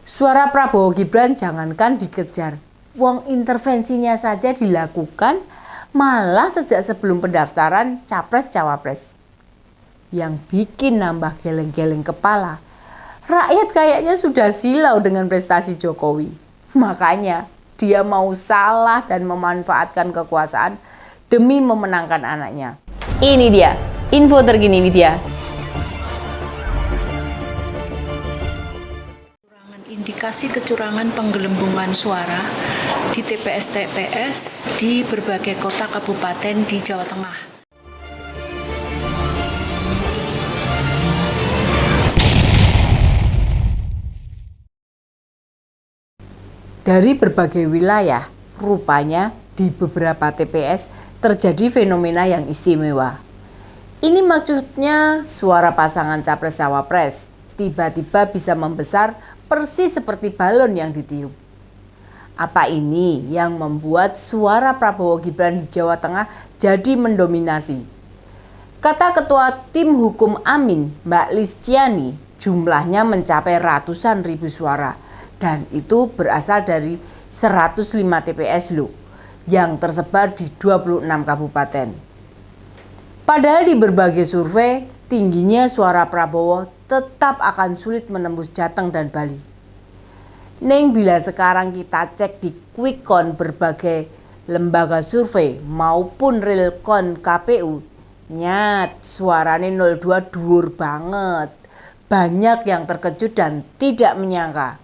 Suara Prabowo Gibran jangankan dikejar, wong intervensinya saja dilakukan malah sejak sebelum pendaftaran Capres-Cawapres. Yang bikin nambah geleng-geleng kepala, rakyat kayaknya sudah silau dengan prestasi Jokowi. Makanya dia mau salah dan memanfaatkan kekuasaan demi memenangkan anaknya. Ini dia info terkini Widya. Indikasi kecurangan penggelembungan suara di TPS-TPS di berbagai kota kabupaten di Jawa Tengah. Dari berbagai wilayah, rupanya di beberapa TPS terjadi fenomena yang istimewa. Ini maksudnya suara pasangan Capres-Cawapres tiba-tiba bisa membesar persis seperti balon yang ditiup. Apa ini yang membuat suara Prabowo Gibran di Jawa Tengah jadi mendominasi? Kata Ketua Tim Hukum Amin, Mbak Listiani, jumlahnya mencapai ratusan ribu suara. Dan itu berasal dari 105 TPS loh, yang tersebar di 26 kabupaten. Padahal di berbagai survei, tingginya suara Prabowo tetap akan sulit menembus Jateng dan Bali. Neng bila sekarang kita cek di quick count berbagai lembaga survei maupun real count KPU, nyat suarane 02 dhuwur banget. Banyak yang terkejut dan tidak menyangka.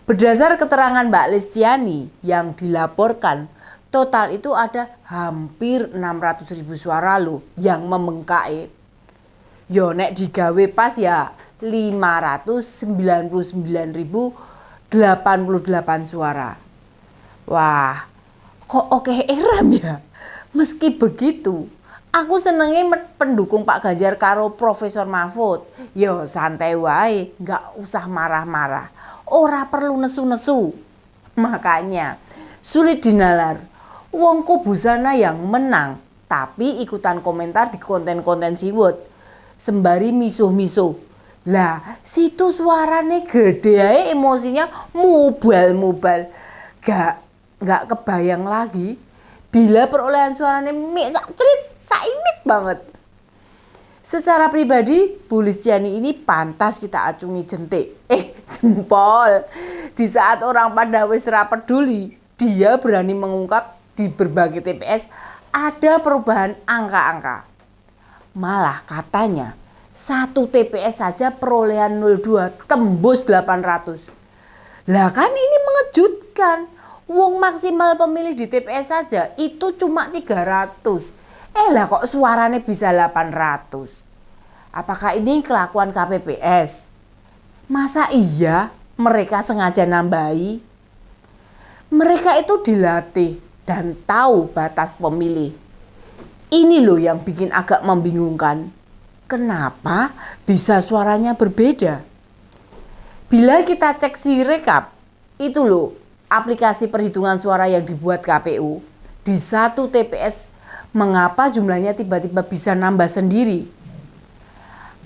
Berdasar keterangan Mbak Listiani yang dilaporkan, total itu ada hampir 600 ribu suara loh yang membengkak. Yo nek digawe pas ya 599.088 suara. Wah, kok oke eram ya? Meski begitu, aku senengnya pendukung Pak Ganjar karo Profesor Mahfud. Yo santai wae, gak usah marah-marah. Ora perlu nesu-nesu. Makanya sulit dinalar. Wong Kubusana yang menang, tapi ikutan komentar di konten-konten siwut. Sembari misuh-misuh. Lah, situ suarane gede ae, emosinya mubal-mubal. Gak kebayang lagi bila perolehan suarane saimit banget. Secara pribadi, Bu Listiani ini pantas kita acungi jentik. Jempol. Di saat orang pada wis ra peduli, dia berani mengungkap di berbagai TPS ada perubahan angka-angka. Malah katanya satu TPS saja perolehan 02 tembus 800. Lah kan ini mengejutkan. Wong maksimal pemilih di TPS saja itu cuma 300. Lah kok suaranya bisa 800. Apakah ini kelakuan KPPS? Masa iya mereka sengaja nambahi? Mereka itu dilatih dan tahu batas pemilih. Ini loh yang bikin agak membingungkan. Kenapa bisa suaranya berbeda? Bila kita cek Sirekap, itu loh aplikasi perhitungan suara yang dibuat KPU. Di satu TPS, mengapa jumlahnya tiba-tiba bisa nambah sendiri?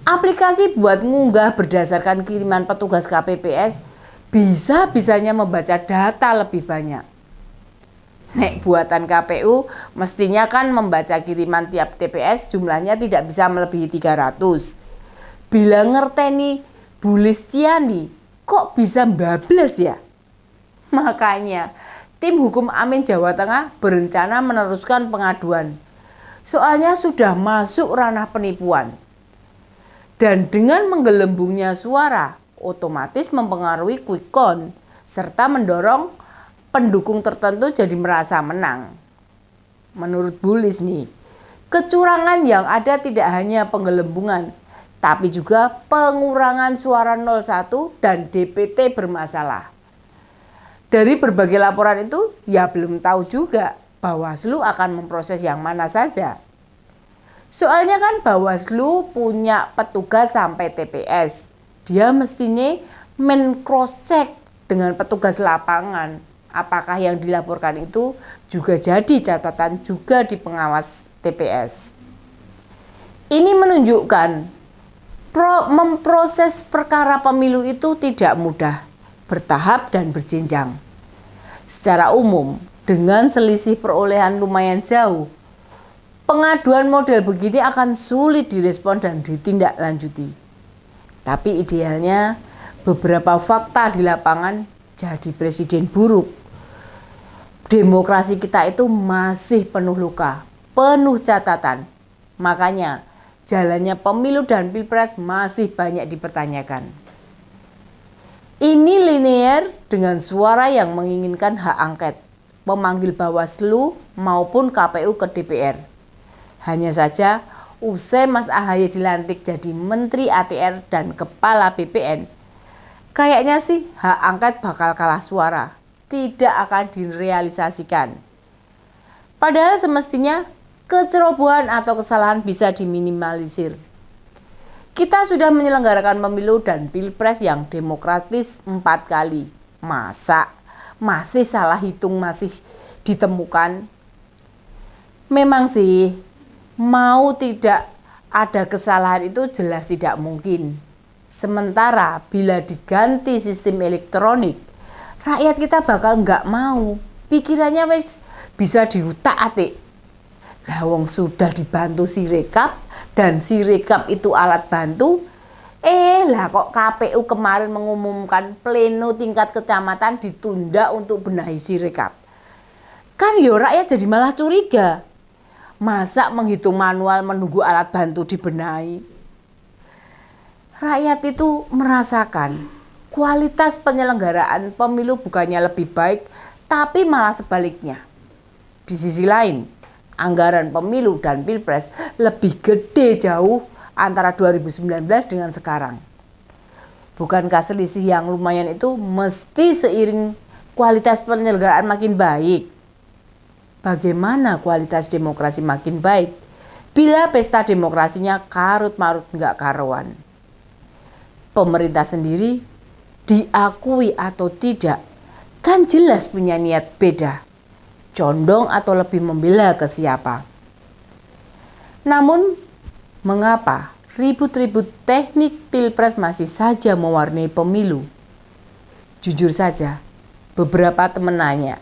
Aplikasi buat ngunggah berdasarkan kiriman petugas KPPS bisa-bisanya membaca data lebih banyak. Nek buatan KPU mestinya kan membaca kiriman tiap TPS jumlahnya tidak bisa melebihi 300. Bila ngerteni Bu Listiani kok bisa bablas ya? Makanya tim hukum Amin Jawa Tengah berencana meneruskan pengaduan. Soalnya sudah masuk ranah penipuan. Dan dengan menggelembungnya suara otomatis mempengaruhi quick count serta mendorong pendukung tertentu jadi merasa menang. Menurut Bulis nih, kecurangan yang ada tidak hanya penggelembungan, tapi juga pengurangan suara 01 dan DPT bermasalah. Dari berbagai laporan itu, ya belum tahu juga Bawaslu akan memproses yang mana saja. Soalnya kan Bawaslu punya petugas sampai TPS. Dia mestinya cross check dengan petugas lapangan. Apakah yang dilaporkan itu juga jadi catatan juga di pengawas TPS. Ini menunjukkan memproses perkara pemilu itu tidak mudah. bertahap dan berjenjang. Secara umum, dengan selisih perolehan lumayan jauh, pengaduan model begini akan sulit direspon dan ditindaklanjuti. Tapi idealnya, beberapa fakta di lapangan jadi presiden buruk. Demokrasi kita itu masih penuh luka, penuh catatan. Makanya, jalannya pemilu dan pilpres masih banyak dipertanyakan. Ini linear dengan suara yang menginginkan hak angket, memanggil Bawaslu maupun KPU ke DPR. Hanya saja, usai Mas AHY dilantik jadi Menteri ATR dan Kepala BPN, kayaknya sih hak angket bakal kalah suara, tidak akan direalisasikan. Padahal semestinya kecerobohan atau kesalahan bisa diminimalisir. Kita sudah menyelenggarakan pemilu dan pilpres yang demokratis 4 kali. Masa masih salah hitung masih ditemukan? Memang sih, mau tidak ada kesalahan itu jelas tidak mungkin. Sementara bila diganti sistem elektronik, rakyat kita bakal nggak mau. Pikirannya wis bisa diutak-atik. Lah wong sudah dibantu Sirekap dan Sirekap itu alat bantu. Lah kok KPU kemarin mengumumkan pleno tingkat kecamatan ditunda untuk benahi Sirekap. Kan yo rakyat jadi malah curiga. Masa menghitung manual menunggu alat bantu dibenahi? Rakyat itu merasakan kualitas penyelenggaraan pemilu bukannya lebih baik, tapi malah sebaliknya. Di sisi lain, anggaran pemilu dan pilpres lebih gede jauh antara 2019 dengan sekarang. Bukankah selisih yang lumayan itu mesti seiring kualitas penyelenggaraan makin baik? Bagaimana kualitas demokrasi makin baik bila pesta demokrasinya karut-marut nggak karuan? Pemerintah sendiri, diakui atau tidak, kan jelas punya niat beda, condong atau lebih membela ke siapa. Namun, mengapa ribut-ribut teknik pilpres masih saja mewarnai pemilu? Jujur saja, beberapa teman nanya,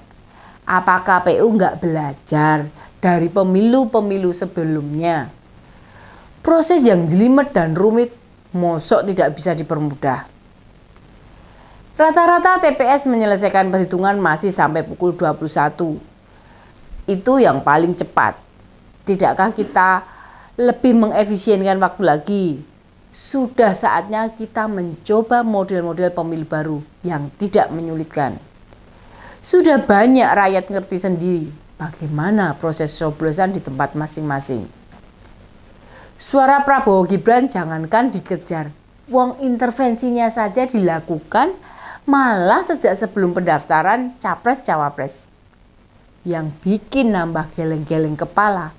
apakah KPU nggak belajar dari pemilu-pemilu sebelumnya? Proses yang jelimet dan rumit, mosok tidak bisa dipermudah. Rata-rata TPS menyelesaikan perhitungan masih sampai pukul 21. Itu yang paling cepat. Tidakkah kita lebih mengefisienkan waktu lagi? Sudah saatnya kita mencoba model-model pemilu baru yang tidak menyulitkan. Sudah banyak rakyat ngerti sendiri bagaimana proses coblosan di tempat masing-masing. Suara Prabowo Gibran jangankan dikejar, wong intervensinya saja dilakukan malah sejak sebelum pendaftaran Capres-Cawapres. Yang bikin nambah geleng-geleng kepala,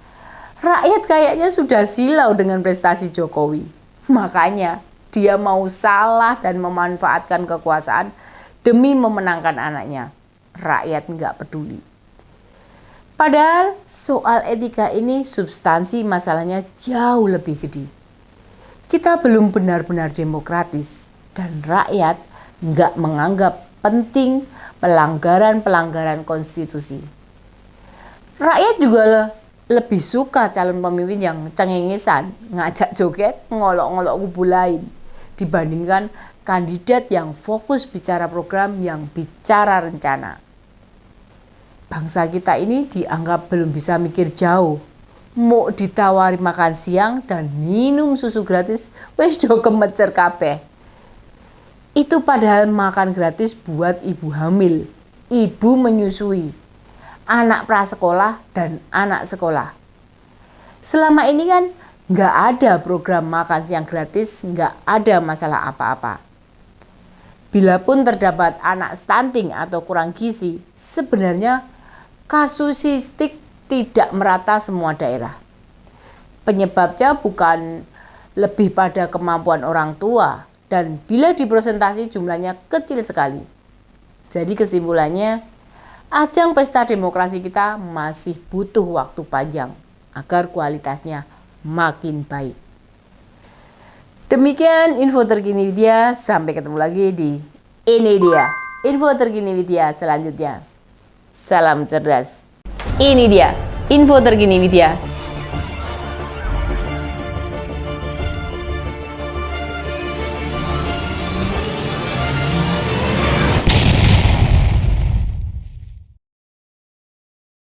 rakyat kayaknya sudah silau dengan prestasi Jokowi. Makanya dia mau salah dan memanfaatkan kekuasaan demi memenangkan anaknya. Rakyat nggak peduli. Padahal soal etika ini substansi masalahnya jauh lebih gede. Kita belum benar-benar demokratis dan rakyat nggak menganggap penting pelanggaran-pelanggaran konstitusi. Rakyat juga lebih suka calon pemimpin yang cengengesan, ngajak joget, ngolok-ngolok kubu lain dibandingkan kandidat yang fokus bicara program, yang bicara rencana. Bangsa kita ini dianggap belum bisa mikir jauh. Mau ditawari makan siang dan minum susu gratis, wes do kemecer kabeh. Itu padahal makan gratis buat ibu hamil, ibu menyusui, anak prasekolah dan anak sekolah. Selama ini kan nggak ada program makan siang gratis, nggak ada masalah apa-apa. Bila pun terdapat anak stunting atau kurang gizi, sebenarnya kasuistik tidak merata semua daerah. Penyebabnya bukan lebih pada kemampuan orang tua, dan bila dipresentasi jumlahnya kecil sekali. Jadi kesimpulannya, ajang pesta demokrasi kita masih butuh waktu panjang agar kualitasnya makin baik. Demikian info terkini dia, sampai ketemu lagi di Ini Dia. info terkini Widya selanjutnya. Salam cerdas. Ini dia info terkini Widya